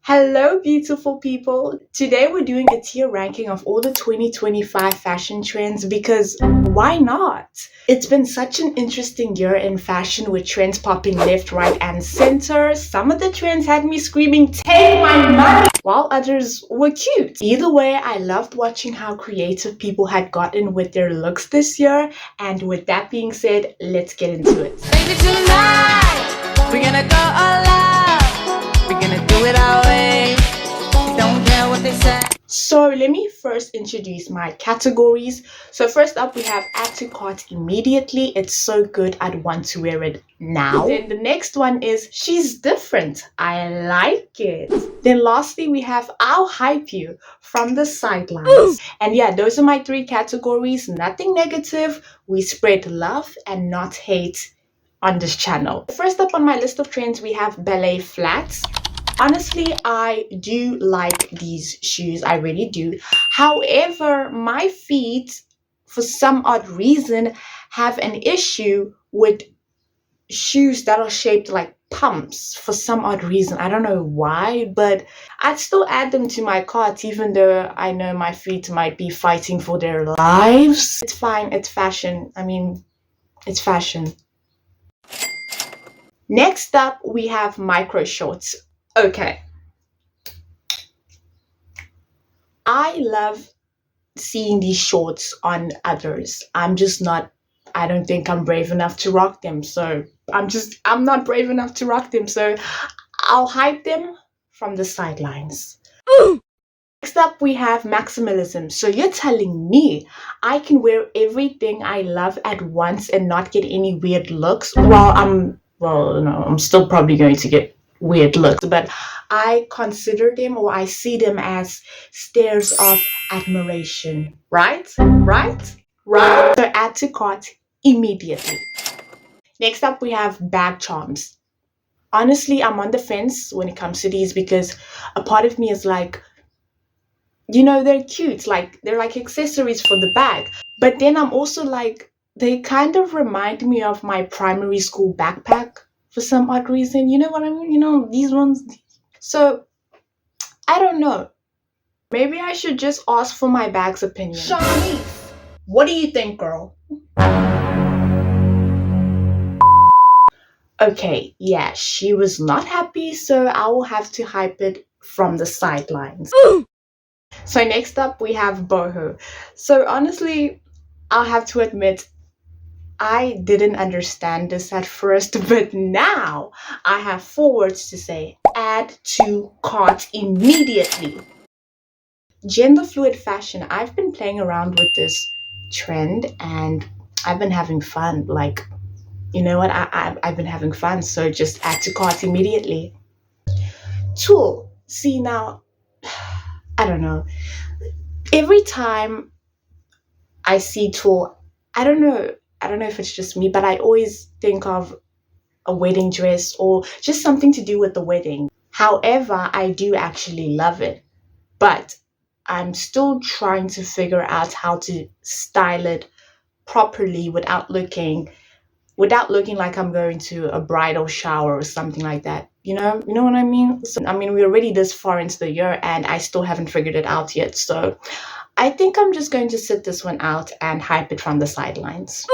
Hello, beautiful people. Today we're doing a tier ranking of all the 2025 fashion trends because why not? It's been such an interesting year in fashion with trends popping left, right, and center. Some of the trends had me screaming, "Take my money!" while others were cute. Either way, I loved watching how creative people had gotten with their looks this year. And with that being said, let's get into it. Baby, tonight we're gonna go all out. We're gonna do it our way. We don't care what they say. So let me first introduce my categories. So first up, we have add to cart immediately. It's so good, I'd want to wear it now. Then the next one is she's different. I like it. Then lastly, we have I'll hype you from the sidelines. And yeah, those are my three categories. Nothing negative. We spread love and not hate on this channel. First up on my list of trends, we have ballet flats. Honestly, I do like these shoes. I really do. However, my feet, for some odd reason, have an issue with shoes that are shaped like pumps for some odd reason. I don't know why, but I'd still add them to my cart even though I know my feet might be fighting for their lives. It's fine. It's fashion. I mean, it's fashion. Next up, we have micro shorts. Okay. I love seeing these shorts on others. I don't think I'm brave enough to rock them. So I'm not brave enough to rock them. So I'll hype them from the sidelines. Next up, we have maximalism. So you're telling me I can wear everything I love at once and not get any weird looks? I'm still probably going to get weird looks, but I consider them or I see them as stares of admiration. Right? So add to cart immediately. Next up, we have bag charms. Honestly, I'm on the fence when it comes to these because a part of me is like, they're cute, like they're like accessories for the bag. But then I'm also like, they kind of remind me of my primary school backpack for some odd reason. You know what I mean? These ones. So I don't know. Maybe I should just ask for my bag's opinion. Shanice, what do you think, girl? Okay, yeah, she was not happy, so I will have to hype it from the sidelines. So next up, we have boho. So honestly, I'll have to admit, I didn't understand this at first, but now I have 4 words to say. Add to cart immediately. Gender fluid fashion. I've been playing around with this trend and I've been having fun. Like, you know what? I've been having fun, so just add to cart immediately. Tulle. See, now, I don't know. Every time I see tulle, I don't know if it's just me, but I always think of a wedding dress or just something to do with the wedding. However, I do actually love it, but I'm still trying to figure out how to style it properly without looking like I'm going to a bridal shower or something like that. You know what I mean? So, we're already this far into the year and I still haven't figured it out yet. So I think I'm just going to sit this one out and hype it from the sidelines.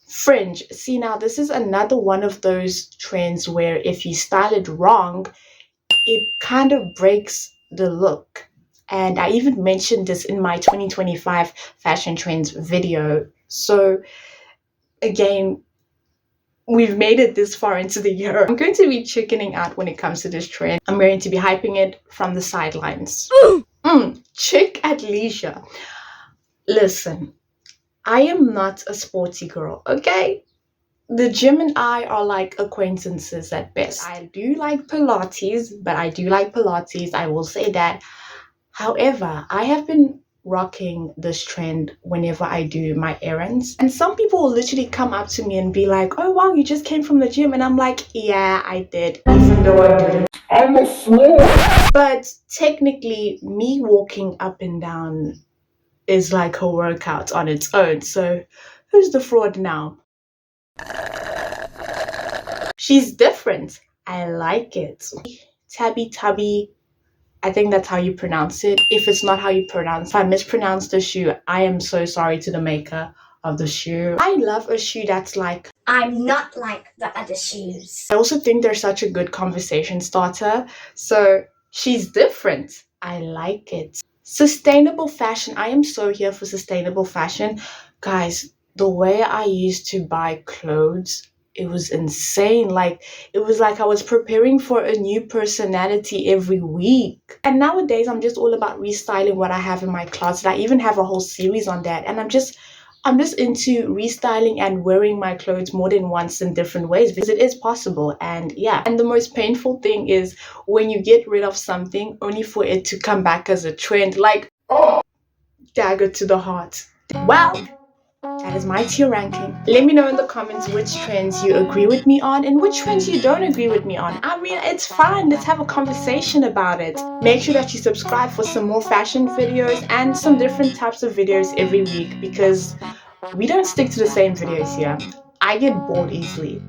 Fringe. See, now this is another one of those trends where if you style it wrong, it kind of breaks the look. And I even mentioned this in my 2025 fashion trends video. So again, we've made it this far into the year. I'm going to be chickening out when it comes to this trend. I'm going to be hyping it from the sidelines. Chic athleisure. Listen, I am not a sporty girl, okay? The gym and I are like acquaintances at best. I do like Pilates, I will say that. However, I have been rocking this trend whenever I do my errands. And some people will literally come up to me and be like, "Oh wow, you just came from the gym." And I'm like, "Yeah, I did, even though I didn't. I'm a fraud." But technically, me walking up and down is like a workout on its own. So who's the fraud now? She's different. I like it. Tabby Tubby I think that's how you pronounce it. If it's not how you pronounce, if I mispronounce the shoe, I am so sorry to the maker of the shoe. I love a shoe that's like, I'm not like the other shoes. I also think they're such a good conversation starter. So she's different. I like it. Sustainable fashion. I am so here for sustainable fashion. Guys, the way I used to buy clothes, it was insane. Like, it was like I was preparing for a new personality every week. And nowadays, I'm just all about restyling what I have in my closet. I even have a whole series on that. And I'm just into restyling and wearing my clothes more than once in different ways because it is possible. And yeah, and the most painful thing is when you get rid of something only for it to come back as a trend. Like, oh, dagger to the heart. Well, that is my tier ranking. Let me know in the comments which trends you agree with me on and which trends you don't agree with me on. I mean, it's fun. Let's have a conversation about it. Make sure that you subscribe for some more fashion videos and some different types of videos every week because we don't stick to the same videos here. I get bored easily.